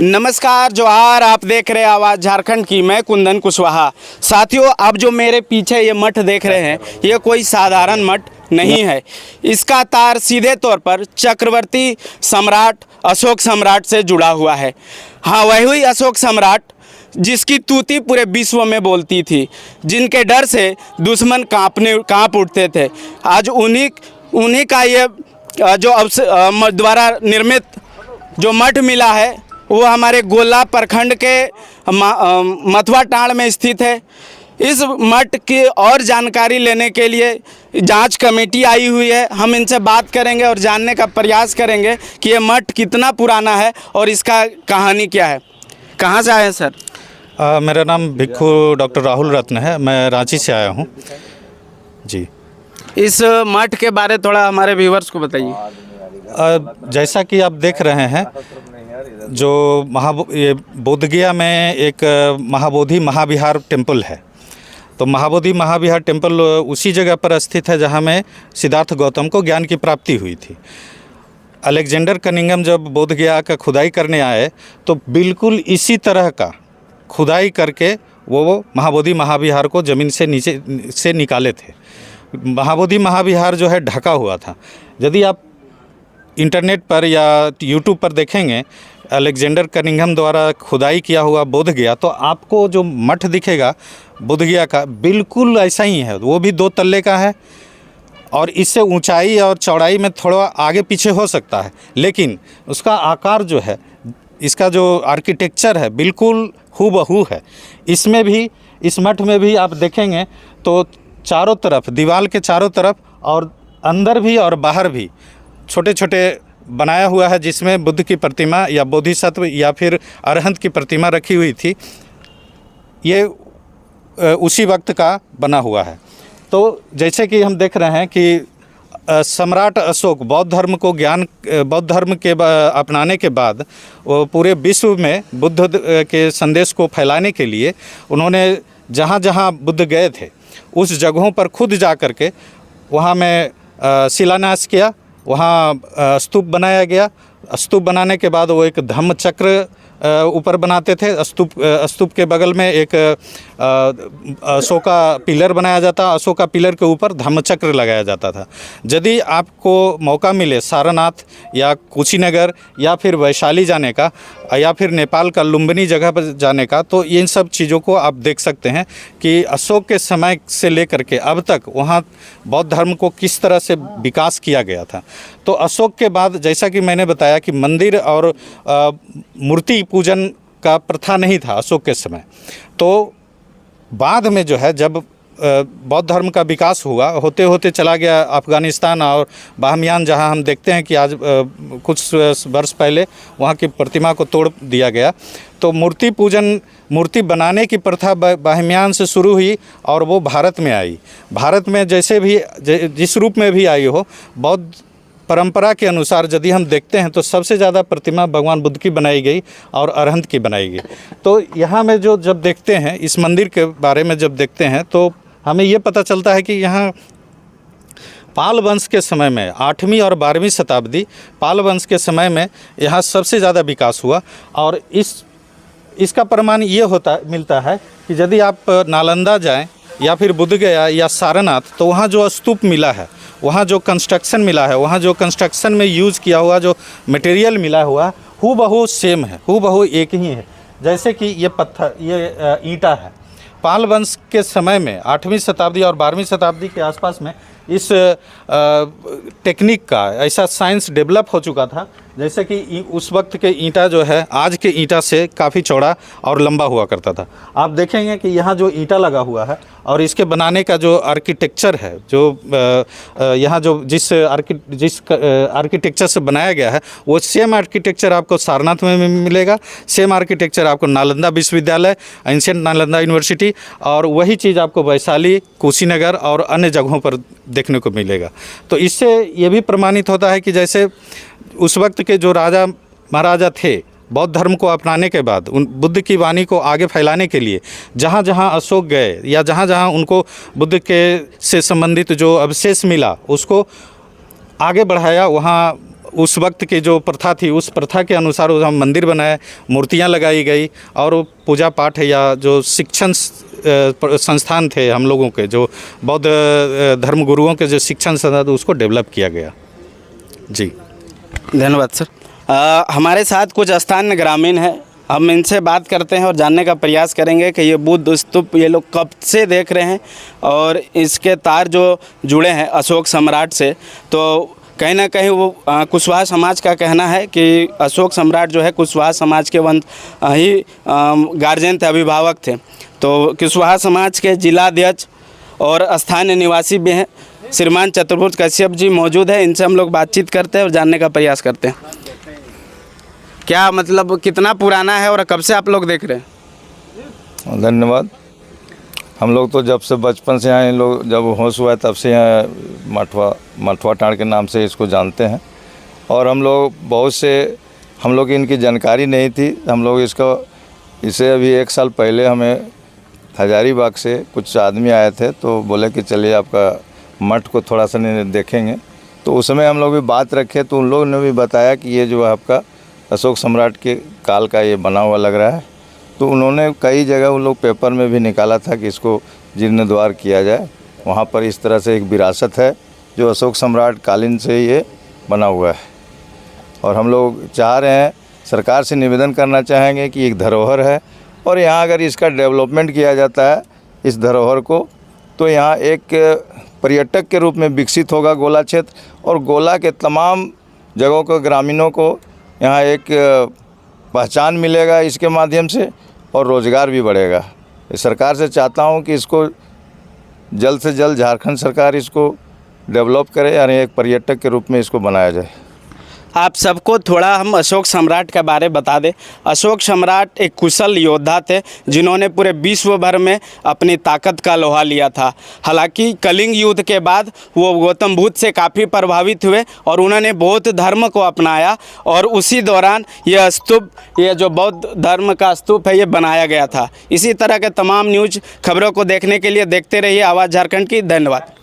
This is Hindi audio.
नमस्कार जोहार। आप देख रहे हैं आवाज़ झारखंड की। मैं कुंदन कुशवाहा। साथियों, अब जो मेरे पीछे ये मठ देख रहे हैं, ये कोई साधारण मठ नहीं है। इसका तार सीधे तौर पर चक्रवर्ती सम्राट अशोक सम्राट से जुड़ा हुआ है। हाँ, वही अशोक सम्राट जिसकी तूती पूरे विश्व में बोलती थी, जिनके डर से दुश्मन कांप उठते थे। आज उन्हीं का ये जो द्वारा निर्मित जो मठ मिला है, वो हमारे गोला प्रखंड के मथुआ टांड़ में स्थित है। इस मठ की और जानकारी लेने के लिए जांच कमेटी आई हुई है। हम इनसे बात करेंगे और जानने का प्रयास करेंगे कि ये मठ कितना पुराना है और इसका कहानी क्या है। कहाँ से आए हैं सर? मेरा नाम भिक्खू डॉक्टर राहुल रत्न है। मैं रांची से आया हूँ जी। इस मठ के बारे थोड़ा हमारे व्यूवर्स को बताइए। जैसा कि आप देख रहे हैं, जो बोधगया में एक महाबोधि महाविहार टेम्पल है। तो महाबोधि महाविहार टेम्पल उसी जगह पर स्थित है जहाँ में सिद्धार्थ गौतम को ज्ञान की प्राप्ति हुई थी। अलेक्जेंडर कनिंघम जब बोधगया का खुदाई करने आए तो बिल्कुल इसी तरह का खुदाई करके वो महाबोधि महाविहार को ज़मीन से नीचे से निकाले थे। महाबोधि महाविहार जो है ढका हुआ था। यदि आप इंटरनेट पर या यूट्यूब पर देखेंगे अलेक्जेंडर कनिंघम द्वारा खुदाई किया हुआ बोधगया, तो आपको जो मठ दिखेगा बोधगया का बिल्कुल ऐसा ही है। वो भी 2 तल्ले का है और इससे ऊंचाई और चौड़ाई में थोड़ा आगे पीछे हो सकता है, लेकिन उसका आकार जो है, इसका जो आर्किटेक्चर है बिल्कुल हूबहू है। इसमें भी, इस मठ में भी आप देखेंगे तो चारों तरफ, दीवार के चारों तरफ और अंदर भी और बाहर भी छोटे छोटे बनाया हुआ है, जिसमें बुद्ध की प्रतिमा या बोधिसत्व या फिर अरहंत की प्रतिमा रखी हुई थी। ये उसी वक्त का बना हुआ है। तो जैसे कि हम देख रहे हैं कि सम्राट अशोक बौद्ध धर्म के अपनाने के बाद वो पूरे विश्व में बुद्ध के संदेश को फैलाने के लिए उन्होंने जहाँ जहाँ बुद्ध गए थे उस जगहों पर खुद जा कर के वहाँ में शिलान्यास किया। वहाँ स्तूप बनाया गया। स्तूप बनाने के बाद वो एक धम्म चक्र ऊपर बनाते थे। स्तूप के बगल में एक अशोका पिलर बनाया जाता। अशोका पिलर के ऊपर धम्मचक्र लगाया जाता था। यदि आपको मौका मिले सारनाथ या कुशीनगर या फिर वैशाली जाने का या फिर नेपाल का लुम्बिनी जगह पर जाने का, तो इन सब चीज़ों को आप देख सकते हैं कि अशोक के समय से लेकर के अब तक वहाँ बौद्ध धर्म को किस तरह से विकास किया गया था। तो अशोक के बाद, जैसा कि मैंने बताया कि मंदिर और मूर्ति पूजन का प्रथा नहीं था अशोक के समय। तो बाद में जो है, जब बौद्ध धर्म का विकास हुआ, होते होते चला गया अफ़गानिस्तान और बाहमियान, जहां हम देखते हैं कि आज कुछ वर्ष पहले वहां की प्रतिमा को तोड़ दिया गया। तो मूर्ति बनाने की प्रथा बाहमियान से शुरू हुई और वो भारत में आई। भारत में जैसे भी जिस रूप में भी आई हो, बौद्ध परंपरा के अनुसार यदि हम देखते हैं तो सबसे ज़्यादा प्रतिमा भगवान बुद्ध की बनाई गई और अरहंत की बनाई गई। तो यहाँ में जब देखते हैं, इस मंदिर के बारे में जब देखते हैं, तो हमें ये पता चलता है कि यहाँ पाल वंश के समय में 8वीं और 12वीं शताब्दी पाल वंश के समय में यहाँ सबसे ज़्यादा विकास हुआ। और इसका प्रमाण ये मिलता है कि यदि आप नालंदा जाएँ या फिर बोधगया या सारनाथ, तो वहाँ जो स्तूप मिला है, वहाँ जो कंस्ट्रक्शन मिला है, वहाँ जो कंस्ट्रक्शन में यूज़ किया हुआ जो मटेरियल मिला हुआ हूबहू सेम है, हूबहू एक ही है। जैसे कि ये पत्थर, ये ईंटा है। पाल वंश के समय में 8वीं शताब्दी और 12वीं शताब्दी के आसपास में इस टेक्निक का ऐसा साइंस डेवलप हो चुका था, जैसे कि उस वक्त के ईंटा जो है आज के ईंटा से काफ़ी चौड़ा और लंबा हुआ करता था। आप देखेंगे कि यहाँ जो ईंटा लगा हुआ है और इसके बनाने का जो आर्किटेक्चर है, जो यहाँ जो जिस आर्किटेक्चर से बनाया गया है, वो सेम आर्किटेक्चर आपको सारनाथ में मिलेगा। सेम आर्किटेक्चर आपको नालंदा विश्वविद्यालय, एंशिएंट नालंदा यूनिवर्सिटी, और वही चीज़ आपको वैशाली, कुशीनगर और अन्य जगहों पर देखने को मिलेगा। तो इससे ये भी प्रमाणित होता है कि जैसे उस वक्त के जो राजा महाराजा थे, बौद्ध धर्म को अपनाने के बाद उन बुद्ध की वाणी को आगे फैलाने के लिए जहाँ जहाँ अशोक गए या जहाँ जहाँ उनको बुद्ध के से संबंधित जो अवशेष मिला उसको आगे बढ़ाया। वहाँ उस वक्त की जो प्रथा थी उस प्रथा के अनुसार हम मंदिर बनाए, मूर्तियां लगाई गई और वो पूजा पाठ या जो शिक्षण संस्थान थे हम लोगों के, जो बौद्ध धर्म गुरुओं के जो शिक्षण संस्थान थे उसको डेवलप किया गया। जी धन्यवाद सर। हमारे साथ कुछ स्थानीय ग्रामीण हैं, हम इनसे बात करते हैं और जानने का प्रयास करेंगे कि ये बुद्ध स्तूप ये लोग कब से देख रहे हैं और इसके तार जो जुड़े हैं अशोक सम्राट से, तो कहीं ना कहीं वो कुशवाहा समाज का कहना है कि अशोक सम्राट जो है कुशवाहा समाज के वंश ही गार्जियन थे, अभिभावक थे। तो कुशवाहा समाज के जिलाध्यक्ष और स्थानीय निवासी भी हैं श्रीमान चतुर्भुज कश्यप जी मौजूद है, इनसे हम लोग बातचीत करते हैं और जानने का प्रयास करते हैं। क्या मतलब कितना पुराना है और कब से आप लोग देख रहे हैं? धन्यवाद। हम लोग तो जब से बचपन से यहाँ लोग जब होश हुआ है तब से यहाँ मठवा टाँड़ के नाम से इसको जानते हैं। और हम लोग बहुत से हम लोग की इनकी जानकारी नहीं थी। हम लोग इसे अभी 1 साल पहले हमें हजारीबाग से कुछ आदमी आए थे, तो बोले कि चलिए आपका मठ को थोड़ा सा देखेंगे। तो उस समय हम लोग भी बात रखे तो उन लोगों ने भी बताया कि ये जो है आपका अशोक सम्राट के काल का ये बना हुआ लग रहा है। तो उन्होंने कई जगह उन लोग पेपर में भी निकाला था कि इसको जीर्णोद्धार किया जाए। वहाँ पर इस तरह से एक विरासत है जो अशोक सम्राट कालीन से ये बना हुआ है। और हम लोग चाह रहे हैं, सरकार से निवेदन करना चाहेंगे कि एक धरोहर है और यहाँ अगर इसका डेवलपमेंट किया जाता है इस धरोहर को, तो यहाँ एक पर्यटक के रूप में विकसित होगा गोला क्षेत्र, और गोला के तमाम जगहों को ग्रामीणों को यहाँ एक पहचान मिलेगा इसके माध्यम से और रोज़गार भी बढ़ेगा। सरकार से चाहता हूँ कि इसको जल्द से जल्द झारखंड सरकार इसको डेवलप करे और एक पर्यटक के रूप में इसको बनाया जाए। आप सबको थोड़ा हम अशोक सम्राट के बारे बता दें। अशोक सम्राट एक कुशल योद्धा थे जिन्होंने पूरे विश्व भर में अपनी ताकत का लोहा लिया था। हालांकि कलिंग युद्ध के बाद वो गौतम बुद्ध से काफ़ी प्रभावित हुए और उन्होंने बौद्ध धर्म को अपनाया और उसी दौरान यह स्तूप, ये जो बौद्ध धर्म का स्तूप है, ये बनाया गया था। इसी तरह के तमाम न्यूज़ खबरों को देखने के लिए देखते रहिए आवाज़ झारखंड की। धन्यवाद।